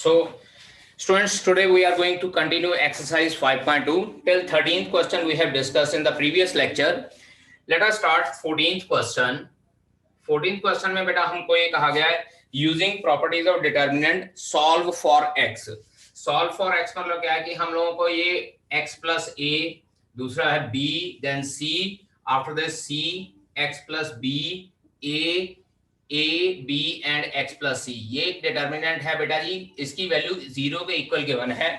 So, students, today we are going to continue exercise 5.2. Till 13th question we have discussed in the previous lecture. Let us start 14th question. 14th question में बेटा हमको ये कहा गया है using properties of determinant solve for x. Solve for x मतलब क्या है कि हम लोगों को ये x प्लस ए, दूसरा है b, then c, after this c, x plus b, a b and x plus c. ये एक डिटर्मिनेंट है बेटा जी, इसकी वैल्यू 0 के इक्वल गिवन है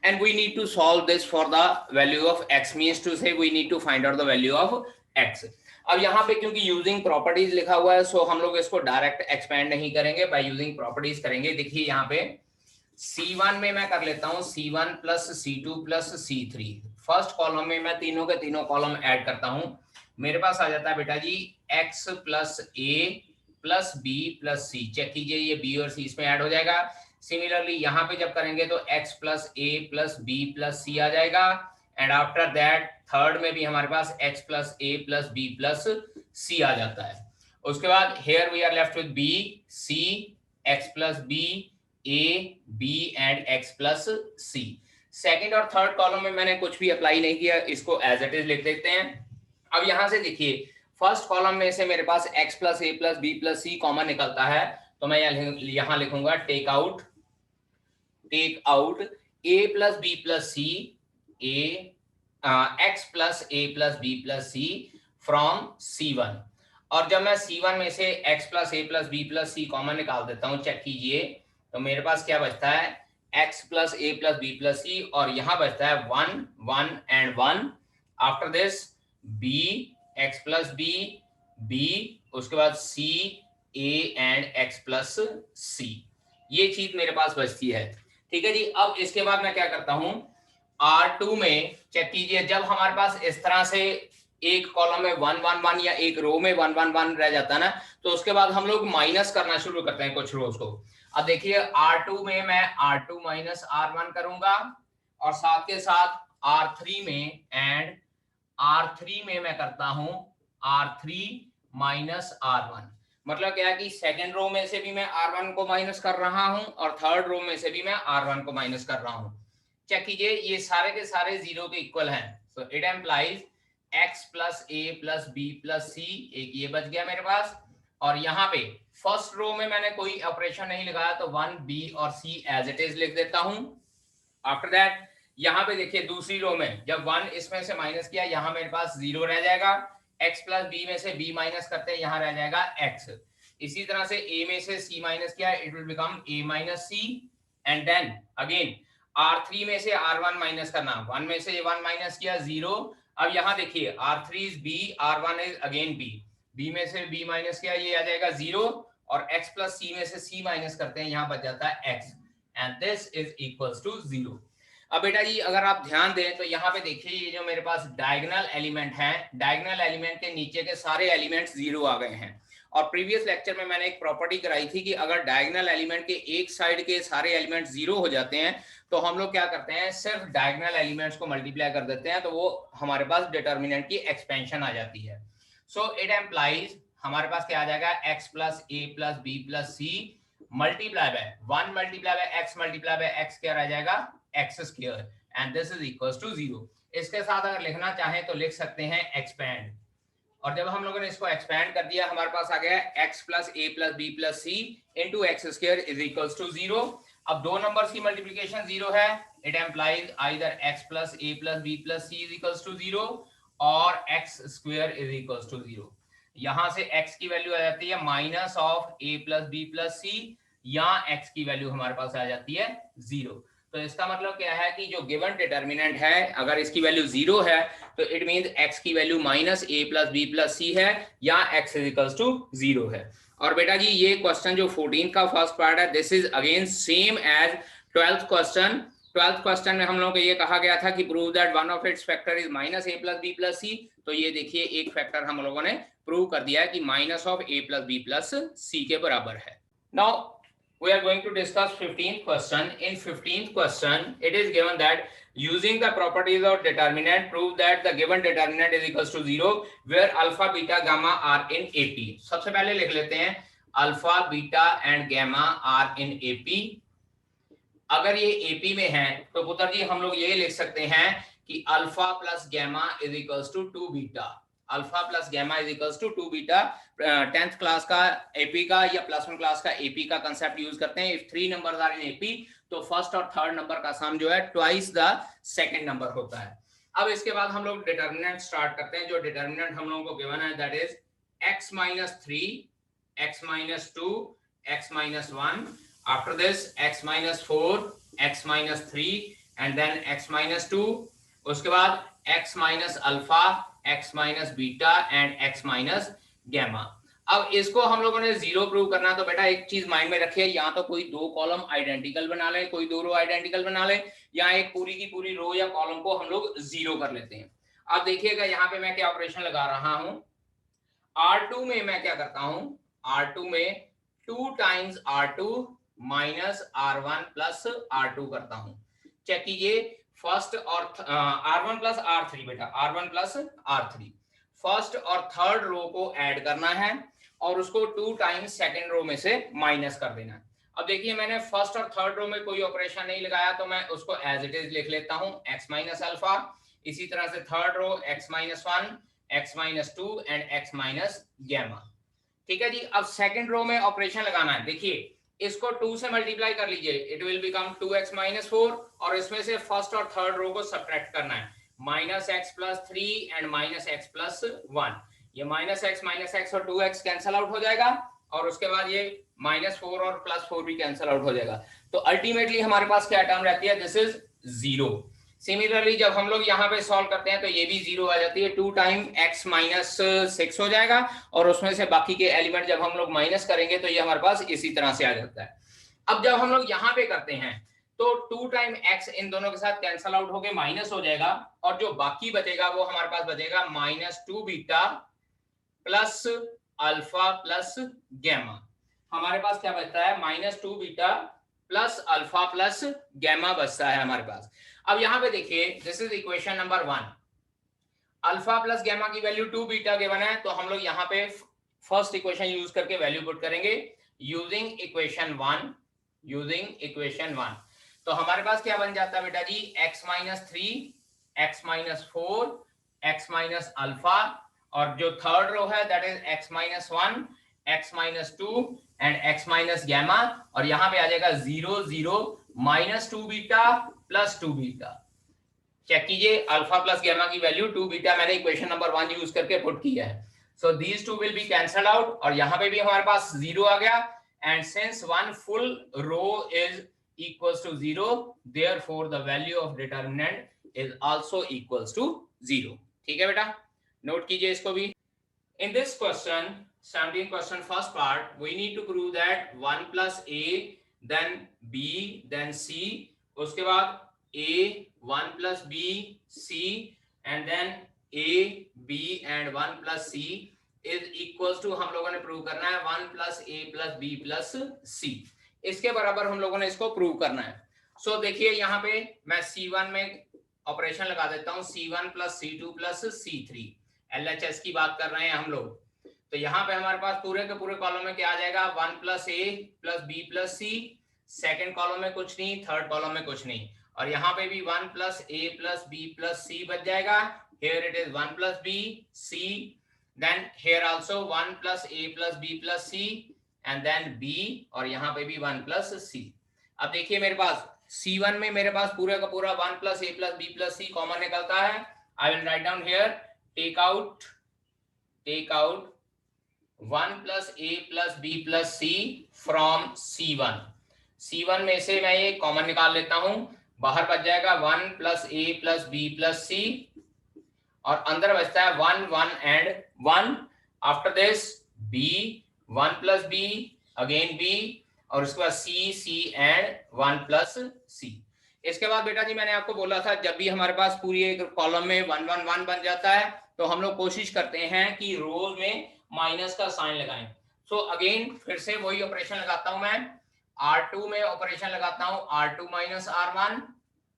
and we need to solve this for the value of x, means to say we need to find out the value of x. अब यहाँ पे क्योंकि यूजिंग प्रॉपर्टीज लिखा हुआ है सो हम लोग इसको डायरेक्ट एक्सपेंड नहीं करेंगे, बाय यूजिंग प्रॉपर्टीज करेंगे. देखिए यहाँ पे C1 में मैं कर लेता हूँ C1 plus C2 plus C3. First column में मैं तीनों के तीनों कॉलम ऐड करता हूँ. मेरे पास आ जाता है बेटा जी x plus a plus b plus c. Check कीजिए ये b और c इसमें ऐड हो जाएगा. सिमिलरली यहाँ पे जब करेंगे तो x plus a plus b plus c आ जाएगा एंड आफ्टर दैट थर्ड में भी हमारे पास x plus a plus b plus c आ जाता है. उसके बाद here we are left with b, c, x plus b, a, b and x plus c. Second और थर्ड कॉलम में मैंने कुछ भी अप्लाई नहीं किया, इसको एज इट इज लिख देते हैं. अब यहां से देखिए फर्स्ट कॉलम में से मेरे पास x plus a plus b plus c common निकलता है तो मैं यहां लिखूंगा take out a plus b plus c, x plus a plus b plus c from C1. और जब मैं C1 में से x plus a plus b plus c common निकाल देता हूं, चेक कीजिए तो मेरे पास क्या बचता है x plus a plus b plus c और यहां बचता है 1 1 and 1. After this b, x plus b, b, उसके बाद c, a and x plus c. ये चीज मेरे पास बचती है. ठीक है जी. अब इसके बाद मैं क्या करता हूं R2 में चेक कीजिए जब हमारे पास इस तरह से एक कॉलम में 1 1 1 या एक रो में 1 1 1 रह जाता है ना, तो उसके बाद हम लोग माइनस करना शुरू करते हैं कुछ रोज को. अब देखिए R2 में मैं R2 माइनस R1 करूंगा और साथ के साथ R3 में एंड R3 में मैं करता हूं R3 माइनस R1. मतलब क्या है कि सेकेंड रो में से भी मैं R1 को माइनस कर रहा हूं और थर्ड रो में से भी मैं R1 को माइनस कर रहा हूं. चेक कीजिए ये सारे के सारे 0 के इक्वल हैं. So it implies x plus a plus b plus c. एक ये बच गया मेरे पास. और यहाँ पे फर्स्ट रो में मैंने कोई ऑपरेशन नहीं लगाया तो 1 b और c एज इट इज लिख देता हूं. आफ्टर दैट यहाँ पे देखिए दूसरी रो में जब 1 इसमें से माइनस किया यहाँ मेरे पास 0 रह जाएगा. x प्लस b में से b माइनस करते हैं यहाँ रह जाएगा x. इसी तरह से a में से c माइनस किया it will become a minus c and then again R3 में से R1 माइनस करना, 1 में से 1 माइनस किया 0. अब यहाँ देखिए R3 is b, R1 is again b, b में से b माइनस किया ये आ जाएगा 0 और x प्लस c में से c माइनस करते हैं यहाँ बच जाता है x and this is equals to 0. अब बेटा जी अगर आप ध्यान दें तो यहाँ पे देखिए ये जो मेरे पास डायगोनल एलिमेंट है, डायगोनल एलिमेंट के नीचे के सारे एलिमेंट्स 0 आ गए हैं. और प्रीवियस लेक्चर में मैंने एक प्रॉपर्टी कराई थी कि अगर डायगोनल एलिमेंट के एक साइड के सारे एलिमेंट्स 0 हो जाते हैं तो हम लोग क्या करते हैं सिर्फ डायगोनल एलिमेंट्स को मल्टीप्लाई कर देते हैं तो वो हमारे पास डिटर्मिनेंट की एक्सपेंशन आ जाती है. सो इट एम्प्लाइज हमारे पास क्या आ जाएगा x plus a plus b plus c multiply by 1 multiply by x multiply by x क्या रह जाएगा x square and this is equals to 0. इसके साथ अगर लिखना चाहें तो लिख सकते हैं एक्सपेंड. और जब हम लोगों ने इसको एक्सपेंड कर दिया हमारे पास आ गया x plus a plus b plus c into x square is equals to 0. अब दो नंबर्स की मल्टीप्लिकेशन 0 है. It implies either x plus a plus b plus c is equals to 0 और x square is equals to 0. यहां से x की value आ जाती है minus of a plus b plus c या x की वैल्यू हमारे पास आ जाती है 0. तो इसका मतलब क्या है कि जो गिवन डिटर्मिनेंट है अगर इसकी वैल्यू 0 है तो इट मींस x की value minus a plus b plus c है या x इज इक्वल्स टू 0 है. और बेटा जी ये क्वेश्चन जो 14 का फर्स्ट पार्ट है this is again same as 12th question. 12th question में हम लोगों को ये कहा गया था कि prove that one of its factor is minus a plus b plus c. तो ये देखिए एक फैक्टर हम लोगों ने प्रूव कर दिया है कि minus of a plus b plus c के बराबर है. Now we are going to discuss 15th question. In 15th question it is given that using the properties of determinant prove that the given determinant is equals to 0 where alpha beta gamma are in AP. सबसे पहले लिख लेते हैं alpha beta and gamma are in AP अगर ये AP में है तो पुत्र जी हम लोग ये लिख सकते हैं कि alpha plus gamma is equals to 2 beta. Alpha plus gamma is equals to 2 beta. 10th class का एपी का या +1 क्लास का एपी का कंसेप्ट यूज करते हैं। If 3 numbers are in AP तो फर्स्ट और थर्ड नंबर का सम जो है ट्वाइस द सेकंड नंबर होता है। अब इसके बाद हम लोग डिटर्मिनेंट स्टार्ट करते हैं। जो डिटर्मिनेंट हम लोगों को गिवन है that is x - 3, x - 2, x - 1, after this x - 4, x - 3 and then x - 2, उसके बाद x - alpha, x - beta and x - gamma. अब इसको हम लोगों ने जीरो प्रूव करना है तो बेटा एक चीज माइंड में रखिए, या तो कोई दो कॉलम आइडेंटिकल बना ले, कोई दो रो आइडेंटिकल बना ले, या एक पूरी की पूरी रो या कॉलम को हम लोग जीरो कर लेते हैं। अब देखिएगा यहाँ पे मैं क्या ऑपरेशन लगा रहा हूं। R2 में मैं क्या करता हूं, R2 में 2 times R2 minus R1 plus R2 करता हूं। चेक कीजिए फर्स्ट और R1 प्लस R3 बेटा, R1 प्लस R3 फर्स्ट और थर्ड रो को ऐड करना है और उसको 2 टाइम्स सेकंड रो में से माइनस कर देना है। अब देखिए मैंने फर्स्ट और थर्ड रो में कोई ऑपरेशन नहीं लगाया तो मैं उसको एज इट इज लिख लेता हूं x माइनस अल्फा। इसी तरह से third row x - 1, x - 2 and x - gamma. ठीक है जी। अब सेकंड रो में ऑपरेशन लगाना है। देखिए इसको 2 से मल्टीप्लाई कर लीजिए, इट विल बिकम 2x - 4 और इसमें से फर्स्ट और थर्ड रो को सब्ट्रैक्ट करना है, -x + 3 एंड -x + 1। ये -x और 2x कैंसिल आउट हो जाएगा और उसके बाद ये -4 और +4 भी कैंसिल आउट हो जाएगा। तो अल्टीमेटली हमारे पास क्या टर्म रहती है, दिस इज 0। सिमिलरली जब हम लोग यहाँ पे सॉल्व करते हैं तो ये भी 0 आ जाती है, 2 टाइम x - 6 हो जाएगा और उसमें से बाकी के एलिमेंट जब हम लोग माइनस करेंगे तो ये हमारे पास इसी तरह से आ जाता है। अब जब हम लोग यहाँ पे करते हैं तो 2 टाइम x इन दोनों के साथ कैंसिल आउट होके माइनस हो जाएगा और जो बाकी बचेगा वो हमारे पास बचेगा -2 beta plus alpha plus gamma. हमारे पास क्या बचता है, -2 beta plus alpha plus gamma बचता है हमारे पास। अब यहाँ पे देखिए this is equation number 1। Alpha plus gamma की वैल्यू 2 बीटा गिवन है तो हम लोग यहाँ पे फर्स्ट इक्वेशन यूज करके वैल्यू पुट करेंगे यूजिंग इक्वेशन 1। तो हमारे पास क्या बन जाता है बेटा जी, x - 3, x - 4, x - अल्फा और जो थर्ड रो है that is x - 1, x - 2 and x - gamma और यहाँ पे आ जाएगा 0 0 -2 बीटा प्लस 2 बीटा। चेक कीजिए अल्फा प्लस गैमा की वैल्यू 2 बीटा मैंने इक्वेशन नंबर 1 यूज करके पुट किया है। So these two will be cancelled out और यहाँ पे भी हमारे पास 0 आ गया and since one full row is equals to 0 therefore the value of determinant is also equals to 0। ठीक है बेटा, नोट कीजिए इसको भी। In this question 17 question first part we need to prove that 1 plus a then b then c, उसके बाद a 1 plus b c and then a b and 1 plus c is equals to हम लोगों ने prove करना है 1 plus a plus b plus c, इसके बराबर हम लोगों ने इसको प्रूव करना है। सो देखिए यहाँ पे मैं C1 में ऑपरेशन लगा देता हूँ, C1 plus C2 plus C3 LHS की बात कर रहे हैं हम लोग। तो यहाँ पे हमारे पास पूरे के पूरे कॉलम में क्या आ जाएगा 1 plus a plus b plus c, second column में कुछ नहीं, थर्ड कॉलम में कुछ नहीं और यहाँ पे भी 1 plus a plus b plus c बच जाएगा। Here it is 1 plus b c, then here also 1 plus a plus b plus c and then b और यहाँ पे भी 1 plus c। अब देखिए मेरे पास C1 में मेरे पास पूरा का पूरा 1 plus a plus b plus c common निकलता है। I will write down here take out 1 plus a plus b plus c from C1। C1 में से मैं ये कॉमन निकाल लेता हूं, बाहर बच जाएगा 1 plus a plus b plus c और अंदर बचता है 1 1 and 1। After this b 1 plus b again b और उसके बाद c एंड 1 plus c। इसके बाद बेटा जी मैंने आपको बोला था जब भी हमारे पास पूरी एक कॉलम में 1 1 1 बन जाता है तो हम लोग कोशिश करते हैं कि रोज में माइनस का साइन लगाएं। सो अगेन फिर से वही ऑपरेशन लगाता हूं मैं, R2 में ऑपरेशन लगाता हूं R2 minus R1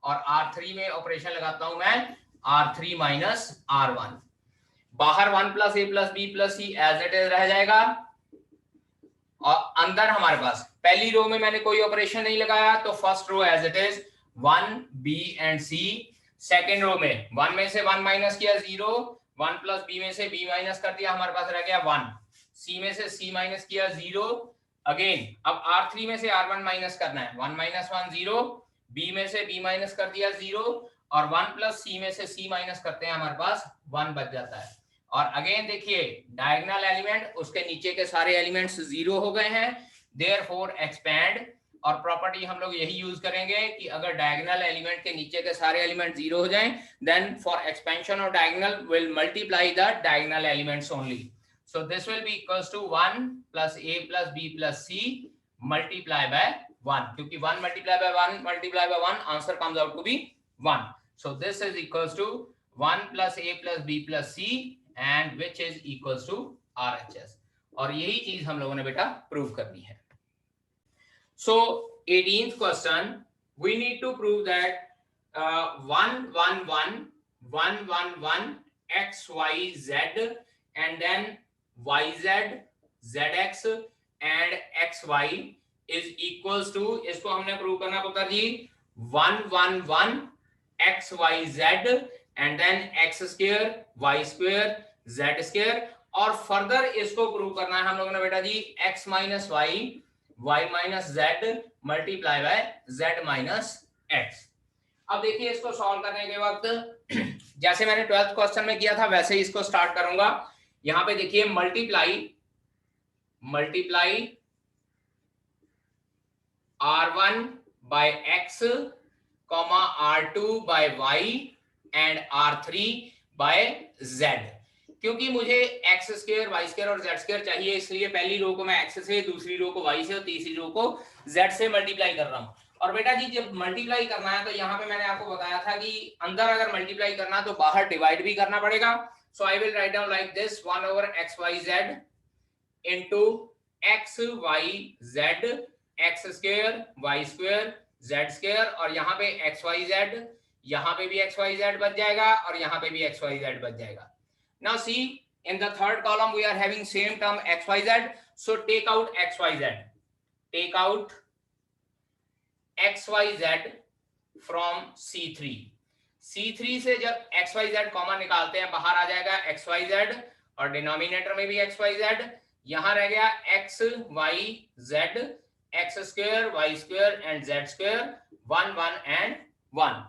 और R3 में ऑपरेशन लगाता हूं मैं R3 minus R1। बाहर 1 plus a plus b plus c as it is रह जाएगा और अंदर हमारे पास पहली रो में मैंने कोई ऑपरेशन नहीं लगाया, तो first row as it is 1 b and c. Second row में 1 में से 1 माइनस किया 0, 1 प्लस बी में से बी माइनस कर दिया, हमारे पास रह गया 1, सी में से सी माइनस किया 0, अगेन अब R3 में से R1 माइनस करना है, 1 माइनस 1 0, बी में से बी माइनस कर दिया 0, और 1 प्लस सी में से सी माइनस करते हैं, हमारे पास 1 बच जाता है। और अगेन देखिए डायगोनल एलिमेंट, उसके नीचे के सारे एलिमेंट्स 0 हो गए हैं, देयरफॉर एक्सपैंड। और प्रॉपर्टी हम लोग यही यूज करेंगे कि अगर डायगोनल एलिमेंट के नीचे के सारे एलिमेंट 0 हो जाएं, then for expansion of diagonal will multiply the diagonal elements only. So this will be equals to 1 plus a plus b plus c multiply by 1, क्योंकि 1 multiply by 1 multiply by 1 answer comes out to be 1. So this is equals to 1 plus a plus b plus c and which is equals to RHS. और यही चीज हम लोगों ने बेटा prove करनी है। So 18th question, we need to prove that 1 1 1 1 1 1 x y z and then yz, zx and xy is equals to, इसको हमने प्रूव करना पुत्र जी 1 1 1 xyz and then x square y square z square, और further इसको prove करना है हम लोगों ने बेटा जी x minus y y minus z multiply by z minus x। अब देखिए इसको सॉल्व करने के वक्त जैसे मैंने 12th क्वेश्चन में किया था वैसे ही इसको स्टार्ट करूंगा। यहां पे देखिए multiply r1 by x comma r2 by y and r3 by z। क्योंकि मुझे x स्क्वायर y स्क्वायर और z स्क्वायर चाहिए, इसलिए पहली रो को मैं x से, दूसरी रो को y से और तीसरी रो को z से मल्टीप्लाई कर रहा हूं। और बेटा जी जब मल्टीप्लाई करना है तो यहाँ पे मैंने आपको बताया था कि अंदर अगर मल्टीप्लाई करना तो बाहर डिवाइड भी करना पड़ेगा। So I will write down like this 1 over xyz into xyz x square y square z square, और यहाँ पे xyz, यहाँ पे भी xyz बच जाएगा और यहाँ पे भी xyz बच जाएगा। Now see in the third column we are having same term xyz, so take out xyz, take out xyz from C3। C3 से जब xyz कॉमन निकालते हैं बाहर आ जाएगा xyz और डिनोमिनेटर में भी xyz, यहां रह गया xyz x square y square and z square 1 1 and 1।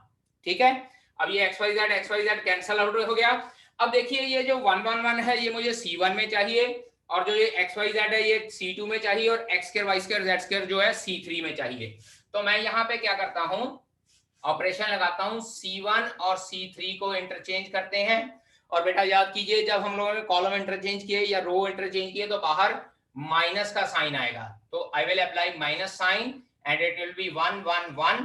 ठीक है, अब ये xyz कैंसल आउट हो गया। अब देखिए ये जो 1 1 1 है ये मुझे C1 में चाहिए, और जो ये xyz है ये C2 में चाहिए, और x square y square z square जो है C3 में चाहिए। तो मैं यहाँ पे क्या करता हूं, ऑपरेशन लगाता हूं, C1 और C3 को इंटरचेंज करते हैं। और बेटा याद कीजिए जब हम लोगों ने कॉलम इंटरचेंज किए या रो इंटरचेंज किए तो बाहर माइनस का साइन आएगा, तो I will apply minus sign and it will be 1 1 1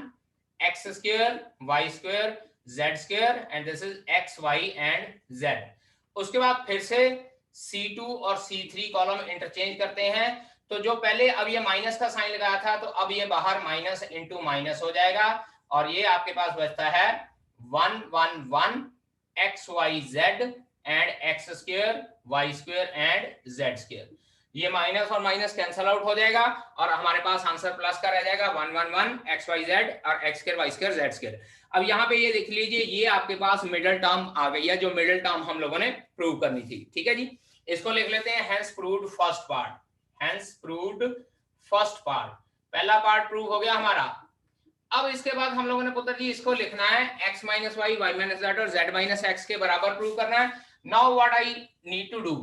x square y square z square and this is x y and z। उसके बाद फिर से C2 और C3 कॉलम इंटरचेंज करते हैं, तो जो पहले अब ये माइनस का साइन लगाया था तो अब ये बाहर माइनस इंटू माइनस हो जाएगा, और ये आपके पास बचता है 1 1 1 x y z and x square y square and z square. ये माइनस और माइनस कैंसल आउट हो जाएगा और हमारे पास आंसर प्लस का रह जाएगा 1 1 1 x y z और x square y square z square. अब यहाँ पे ये देख लीजिए ये आपके पास मिडिल टर्म आ गई है, जो मिडिल टर्म हम लोगों ने प्रूव करनी थी। ठीक है जी, इसको लिख लेते हैं hence proved first part, hence proved first part, पहला पार्ट प्रूव हो गया हमारा। अब इसके बाद हम लोगों ने पुत्र जी इसको लिखना है x minus y Y minus z और z माइनस एक्स के बराबर प्रूव करना है। Now what I need to do,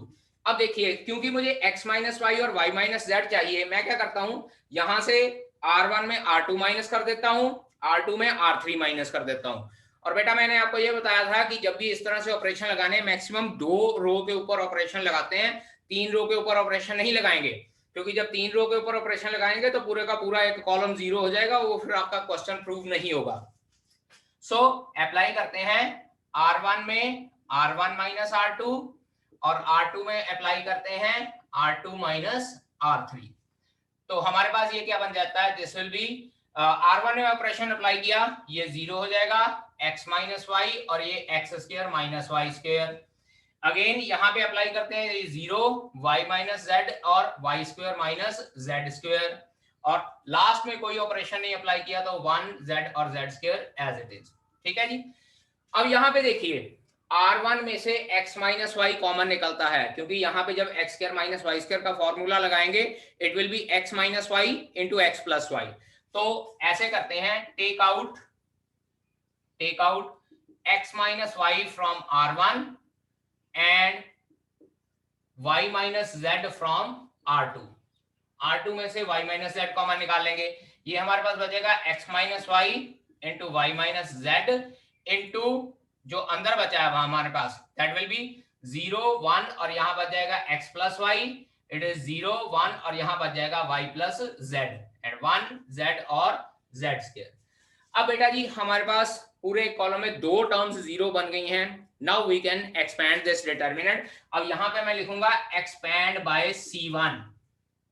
अब देखिए क्योंकि मुझे x माइनस वाई और y माइनस जेड चाहिए, मैं क्या करता हूं यहां से r1 में r2 माइनस कर देता हूं, r2 में r3 माइनस कर देता हूं। और बेटा मैंने आपको ये बताया था कि जब भी इस तरह से ऑपरेशन लगाने मैक्सिमम 2 रो के ऊपर ऑपरेशन लगाते हैं, 3 रो के ऊपर ऑपरेशन नहीं लगाएंगे, क्योंकि जब 3 रो के ऊपर ऑपरेशन लगाएंगे तो पूरे का पूरा एक कॉलम 0 हो जाएगा, वो फिर आपका क्वेश्चन प्रूव नहीं होगा। सो अप्लाई करते हैं r1 में r1 माइनस r2 और r2 में अप्लाई करते हैं r2 माइनस r3। तो हमारे पास ये क्या बन जाता है, दिस विल बी r1 में ऑपरेशन अप्लाई किया ये 0 हो जाएगा x माइनस वाई और ये x square minus y square, again यहाँ पे अप्लाई करते हैं 0 y माइनस जेड और y square minus z square, और लास्ट में कोई ऑपरेशन नहीं अप्लाई किया तो 1 z और z square as it is. ठीक है जी। अब यहाँ पे देखिए R1 में से x माइनस वाई कॉमन निकलता है, क्योंकि यहाँ पे जब x square minus y square का फॉर्मूला लगाएंगे it will be x minus y into x plus y. तो ऐसे करते हैं, take out x minus y from R1 and y minus z from R2। R2 में से y माइनस z कॉमन निकाल लेंगे, ये हमारे पास बचेगा x minus y into y minus z into जो अंदर बचा है हमारे पास दैट विल बी 0 1 और यहाँ बच जाएगा x plus y, it is 0 1 और यहाँ बच जाएगा y plus z and 1 z और z स्क्वायर। अब बेटा जी हमारे पास पूरे कॉलम में दो टर्म्स जीरो बन गई हैं। Now we can expand this determinant. अब यहाँ पे मैं लिखूंगा expand bye C1,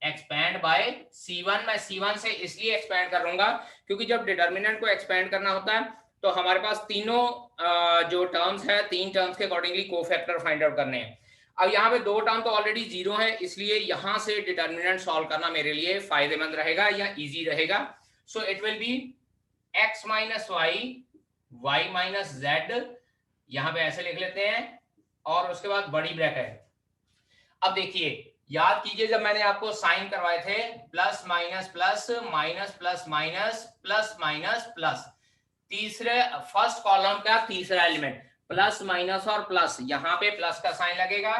expand bye C1। मैं C1 से इसलिए एक्सपैंड कर लूंगा क्योंकि जब डिटर्मिनेंट को एक्सपैंड करना होता है तो हमारे पास तीनों जो टर्म्स है, तीन टर्म्स के अकॉर्डिंगली कोफैक्टर फाइंड आउट करने हैं। अब यहाँ पे दो टर्म तो ऑलरेडी जीरो है, इसलिए यहाँ से डिटर्मिनेंट सॉल्व करना मेरे लिए फायदेमंद रहेगा या इजी रहेगा। So it will be x minus y Y minus z, यहां पे ऐसे लिख लेते हैं, और उसके बाद बड़ी ब्रैकेट। अब देखिए याद कीजिए जब मैंने आपको साइन करवाए थे plus minus plus minus plus minus plus minus plus, तीसरे फर्स्ट कॉलम का तीसरा एलिमेंट प्लस माइनस और प्लस, यहाँ पे प्लस का साइन लगेगा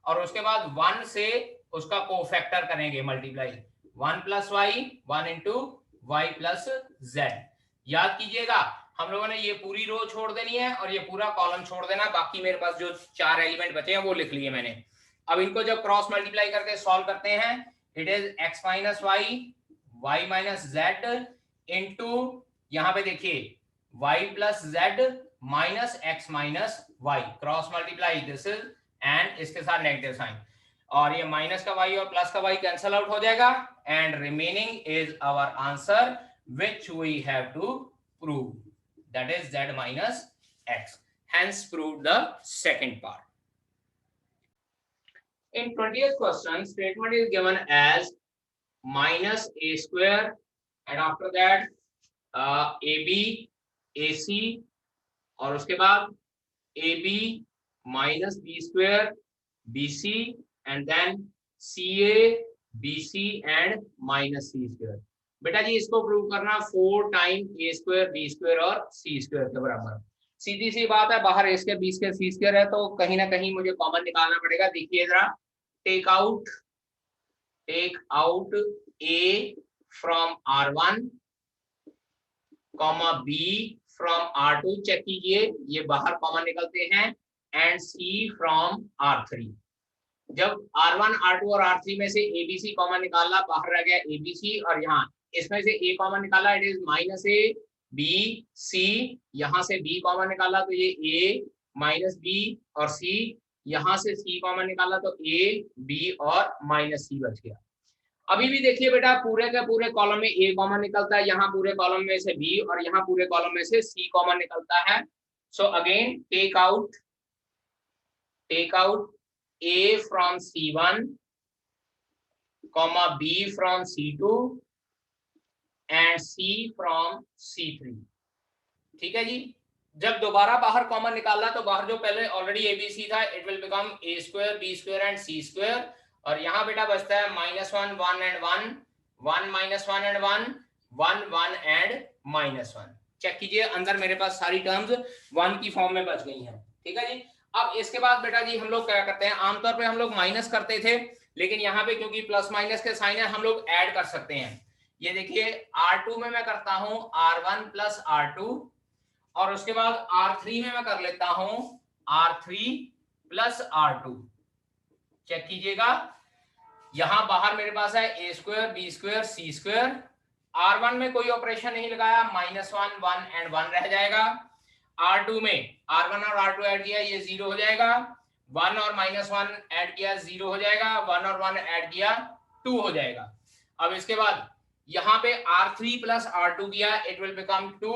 और उसके बाद 1 से उसका कोफैक्टर करेंगे multiply, 1 plus y 1 into y plus z. याद कीजिएगा हम लोगों ने ये पूरी रो छोड़ देनी है और ये पूरा कॉलम छोड़ देना, बाकी मेरे पास जो चार एलिमेंट बचे हैं वो लिख लिए मैंने। अब इनको जब क्रॉस मल्टीप्लाई करके सॉल्व करते हैं it is x minus y Y minus z into यहाँ पे देखिए y plus z minus x minus y, cross multiply this is and इसके साथ नेगेटिव साइन, और ये माइनस का y और प्लस का y कैंसल आउट हो जाएगा and remaining is our answer which we have to prove, that is z minus x, hence proved the second part. In 20th question statement is given as minus a square and after that ab ac और उसके बाद ab minus b square bc and then ca bc and minus c square। बेटा जी इसको prove करना 4 time ए square b square और C square के बराबर। सीधी सी बात है, बाहर ए square b square c square है तो कहीं ना कहीं मुझे कॉमन निकालना पड़ेगा। देखिए जरा, take out a from R1 comma b from R2, check कीजिए ये बाहर कॉमन निकलते हैं, एंड सी फ्रॉम R3। जब R1 R2 और R3 में से ABC कॉमन निकाला, बाहर रह गया ABC, और यहाँ इसमें से A कॉमन निकाला it is minus a b c, यहाँ से B कॉमन निकाला तो ये A माइनस बी और C, यहाँ से C कॉमन निकाला तो A B और माइनस C बच गया। अभी भी देखिए बेटा पूरे के पूरे कॉलम में A कॉमन निकलता है, यहाँ पूरे कॉलम में से B और यहाँ पूरे कॉलम में से C कॉमन निकलता है। So again take out A from C1 comma B from C2 and C from C3। ठीक है जी। जब दोबारा बाहर कॉमन निकाला तो बाहर जो पहले ऑलरेडी ABC था it will become a square b square and c square, और यहाँ बेटा बचता है -1 1 एंड 1 1 -1 एंड 1 1 1 एंड -1। चेक कीजिए अंदर मेरे पास सारी टर्म्स 1 की फॉर्म में बच गई हैं। ठीक है जी। अब इसके बाद बेटा जी हम लोग क्या करते हैं, आमतौर पे हम लोग माइनस करते थे, लेकिन यहाँ पे क्योंकि प्लस माइनस के साइन है हम लोग ऐड कर सकते हैं। ये देखिए R2 में मैं करता हूं R1 प्लस R2, और उसके बाद R3 में मैं कर लेता हूं R3 प्लस R2। चेक कीजिएगा यहां बाहर मेरे पास है a square b square c square, R1 में कोई ऑपरेशन नहीं लगाया, -1 1 एंड 1 रह जाएगा। R2 में R1 और R2 ऐड किया ये 0 हो जाएगा, 1 और -1 ऐड किया 0 हो जाएगा, 1 और 1 ऐड किया 2 हो जाएगा। अब इसके बाद यहाँ पे R3 प्लस R2 किया it will become 2,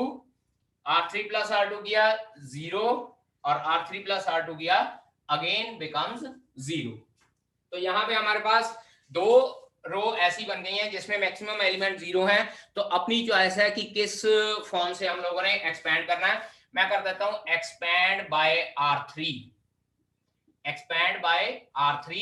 R3 plus R2 किया 0 और R3 प्लस R2 किया अगेन बिकम्स 0। तो यहाँ पे हमारे पास दो रो ऐसी बन गई हैं जिसमें मैक्सिमम एलिमेंट 0 हैं। तो अपनी चॉइस है कि किस फॉर्म से हम लोगों ने एक्सपैंड करना है। मैं कर देता हूं expand bye R3, expand bye R3,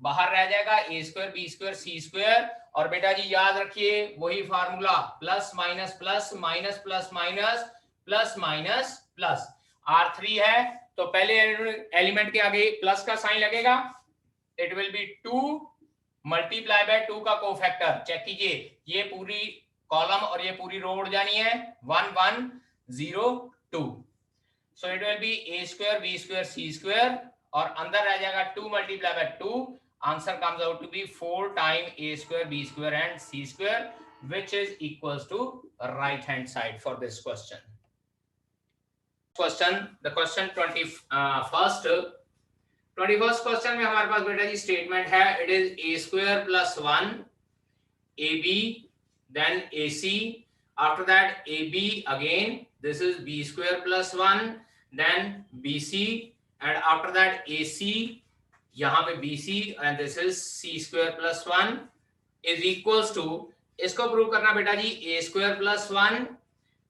बाहर रह जाएगा a square b square c square. और बेटा जी याद रखिए वही formula, plus minus plus minus plus minus plus minus plus. R3 है तो पहले एलिमेंट के आगे प्लस का साइन लगेगा, it will B 2 multiply by 2 का कोफैक्टर। चेक कीजिए, ये पूरी कॉलम और ये पूरी रो उड़ जानी है, 1 1 0 2। So it will be a square b square c square और अंदर रह जाएगा 2 multiply by 2। Answer comes out to be 4 time a square b square and c square, which is equals to right hand side for this question. The question 21st question में हमारे पास बेटा जी statement है, it is a square plus 1 ab then ac, after that ab again this is b square plus 1 then bc and after that ac यहाँ पे bc and this is c square plus 1 is equals to, इसको prove करना बेटा जी a square plus 1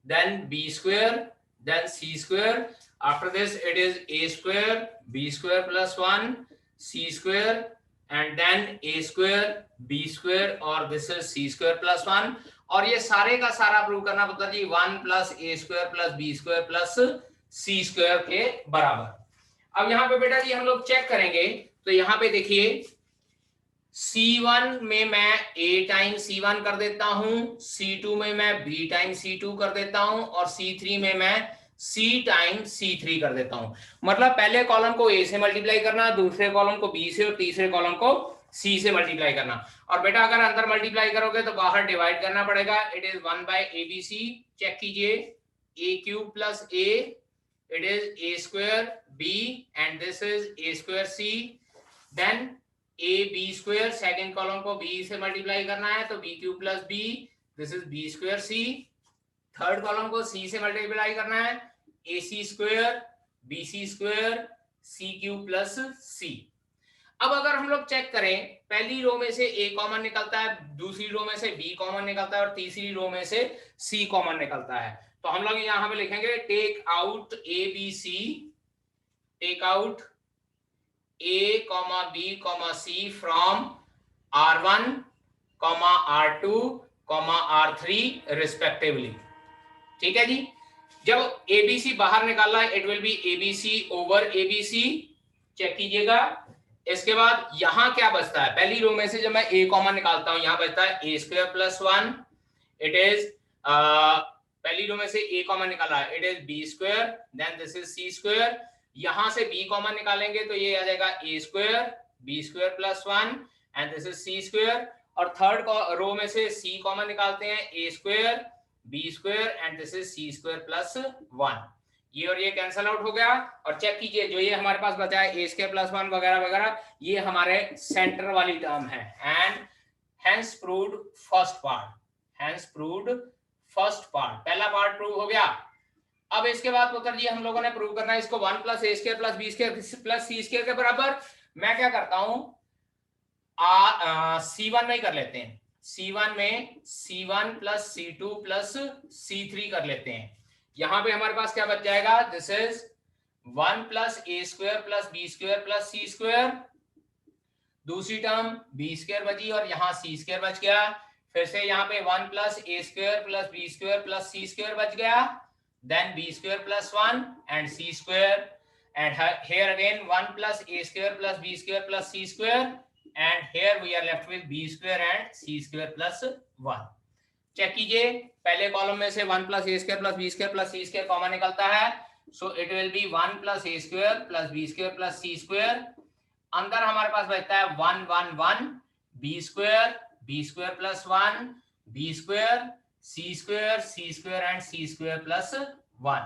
then b square then c square, after this it is a square b square plus 1 c square and then a square b square और this is c square plus 1। और ये सारे का सारा prove करना पुत्र जी 1 plus a square plus b square plus c square के बराबर। अब यहाँ पे बेटा जी हम लोग चेक करेंगे तो यहाँ पे देखिए C1 में मैं a टाइम C1 कर देता हूं, C2 में मैं b टाइम C2 कर देता हूं और C3 में मैं c टाइम C3 कर देता हूं। मतलब पहले कॉलम को a से मल्टीप्लाई करना, दूसरे कॉलम को b से और तीसरे कॉलम को c से मल्टीप्लाई करना। और बेटा अगर अंदर मल्टीप्लाई करोगे तो बाहर डिवाइड करना पड़ेगा, इट इज 1 बाय abc। चेक कीजिए a cube plus a, it is a square b and this is a square c, then a b square, second column को b से मल्टीप्लाई करना है तो b cube plus b, this is b square c, third column को c से multiply करना है ac square bc square c cube plus c। अब अगर हम लोग चेक करें पहली रो में से a कॉमन निकलता है, दूसरी रो में से b कॉमन निकलता है और तीसरी रो में से c कॉमन निकलता है। तो हम लोग यहां पे लिखेंगे take out a b c, take out a comma b comma c from r1 comma r2 comma r3 respectively। ठीक है जी, जब abc बाहर निकालना है it will be abc over abc। Check कीजिएगा, इसके बाद यहां क्या बचता है, पहली रो में से जब मैं a कॉमन निकालता हूं यहां बचता है a square plus 1, it is पहली रो में से a कॉमन निकाला है, it is b square, then this is c square. यहां से b कॉमन निकालेंगे तो ये आ जाएगा a square b square plus 1 and this is c square. और थर्ड रो में से c कॉमन निकालते हैं, a square b square and this is c square plus 1। ये और ये कैंसिल आउट हो गया। और चेक कीजिए जो ये हमारे पास बचा है a स्क्वायर प्लस 1 वगैरह वगैरह, ये हमारे सेंटर वाली टर्म है and hence proved first part, hence proved first part, पहला पार्ट प्रूव हो गया। अब इसके बाद पुत्र जी हम लोगों ने प्रूव करना है इसको 1 plus a square plus b square plus c square के बराबर। मैं क्या करता हूं C1 में ही कर लेते हैं, C1 में C1 plus C2 plus C3 कर लेते हैं। यहां पे हमारे पास क्या बच जाएगा, this is 1 plus a square plus b square plus c square, दूसरी टर्म b स्क्वायर बची और यहाँ c स्क्वायर बच गया। फिर से यहाँ पे 1 plus a square plus b square plus c square बच गया, then b square plus 1 and c square, and here again 1 plus a square plus b square plus c square, and here we are left with b square and c square plus 1। Check कीजिए पहले column में से 1 plus a square plus b square plus c square common निकलता है, so it will be 1 plus a square plus b square plus c square। अंदर हमारे पास बचता है 1 1 1 b square plus 1 b square c square and c square plus 1।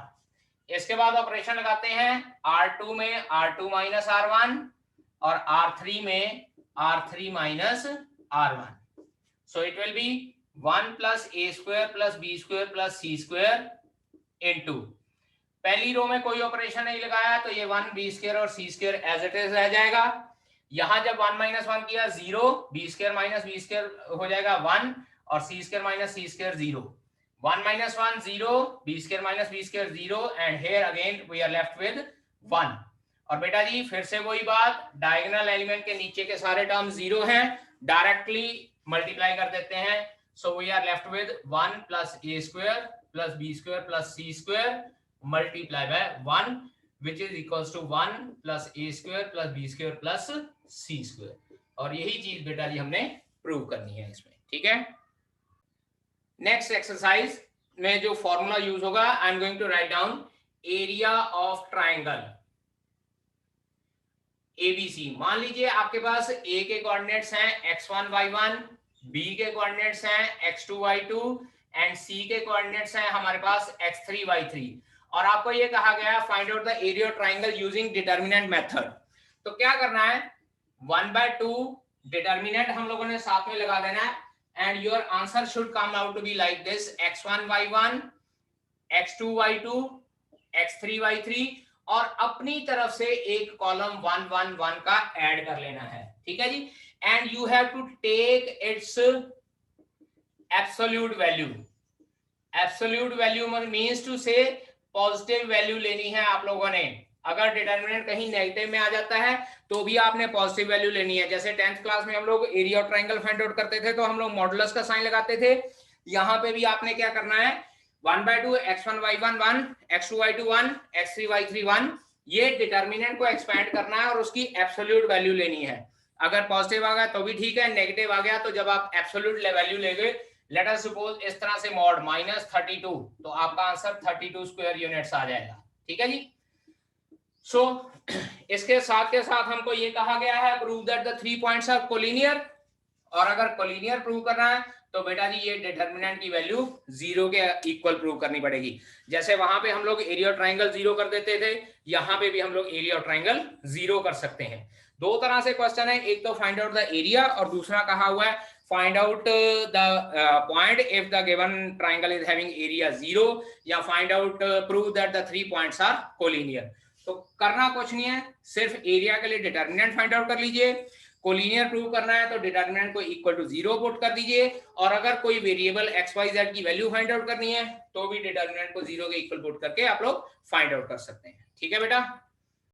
इसके बाद operation लगाते हैं R2 में R2 माइनस R1 और R3 में R3 minus R1। So it will be 1 plus a square plus b square plus c square into पहली रो में कोई ऑपरेशन नहीं लगाया तो ये 1 बी स्क्वायर और C square as it is रह जाएगा। यहां जब 1 माइनस 1 किया 0, B square minus B square हो जाएगा 1 और C square minus C square 0। 1 minus 1 0, B square minus B square 0 and here again we are left with 1। और बेटा जी फिर से वही बात, डायगोनल एलिमेंट के नीचे के सारे टर्म 0 हैं, डायरेक्टली मल्टीप्लाई कर देते हैं। So we are left with 1 plus a square plus b square plus c square multiply by 1 which is equals to 1 plus a square plus b square plus c square। और यही चीज बेटा जी हमने prove करनी है इसमें, ठीक है। नेक्स्ट एक्सरसाइज में जो फॉर्मूला यूज होगा, I am going to write down area of triangle ABC. मान लीजिए आपके पास ए के कोऑर्डिनेट्स हैं x1 y1, बी के कोऑर्डिनेट्स हैं x2 y2 एंड सी के कोऑर्डिनेट्स हैं हमारे पास x3 y3। और आपको ये कहा गया है find out the area of triangle using determinant method. तो क्या करना है, 1/2 डिटर्मिनेंट हम लोगों ने साथ में लगा देना है and your answer should come out to be like this, x1 y1, x2 y2, x3 y3 और अपनी तरफ से एक कॉलम 1 1 1 का ऐड कर लेना है, ठीक है जी। And you have to take its absolute value. Absolute value means to say positive value लेनी है आप लोगों ने। अगर डिटर्मिनेंट कहीं नेगेटिव में आ जाता है तो भी आपने पॉजिटिव वैल्यू लेनी है। जैसे 10th क्लास में हम लोग area of triangle find out करते थे तो हम लोग मॉडुलस का साइन लगाते थे। यहाँ पे भी आपने क्या करना है, 1/2 x1 y1 1, x2 y2 1, x3 y3 1, ये डिटर्मिनेंट को एक्सपैंड करना है और उसकी एब्सोल्यूट वैल्यू लेनी है। अगर पॉजिटिव आ गया तो भी ठीक है, नेगेटिव आ गया तो जब आप एब्सोल्यूट वैल्यू लेंगे, लेट अस सपोज इस तरह से मॉड -32, तो आपका आंसर 32 स्क्वायर यूनिट्स आ जाएगा, ठीक है जी। सो इसके साथ के साथ हमको ये कहा गया है prove that the 3 points are collinear. और अगर कोलिनियर प्रूव करना है तो बेटा जी ये डिटर्मिनेंट की वैल्यू 0 के इक्वल प्रूव करनी पड़ेगी। जैसे वहां पे हम लोग एरिया ऑफ ट्रायंगल 0 कर देते थे, यहाँ पे भी हम लोग एरिया ऑफ ट्रायंगल 0 कर सकते हैं। दो तरह से क्वेश्चन है, एक तो फाइंड आउट द एरिया और दूसरा कहा हुआ है find out the point if the given triangle is having area 0 या find out prove that the 3 points are collinear. तो करना कुछ नहीं है, सिर्फ एरिया के लिए डिटर्मिनेंट फाइंड आउट कर लीजिए। कोलिनियर प्रूव करना है तो डिटर्मिनेंट को इक्वल टू 0 पुट कर दीजिए और अगर कोई वेरिएबल xyz की वैल्यू फाइंड आउट करनी है तो भी डिटर्मिनेंट को 0 के इक्वल पुट करके आप लोग फाइंड आउट कर सकते हैं, ठीक है बेटा।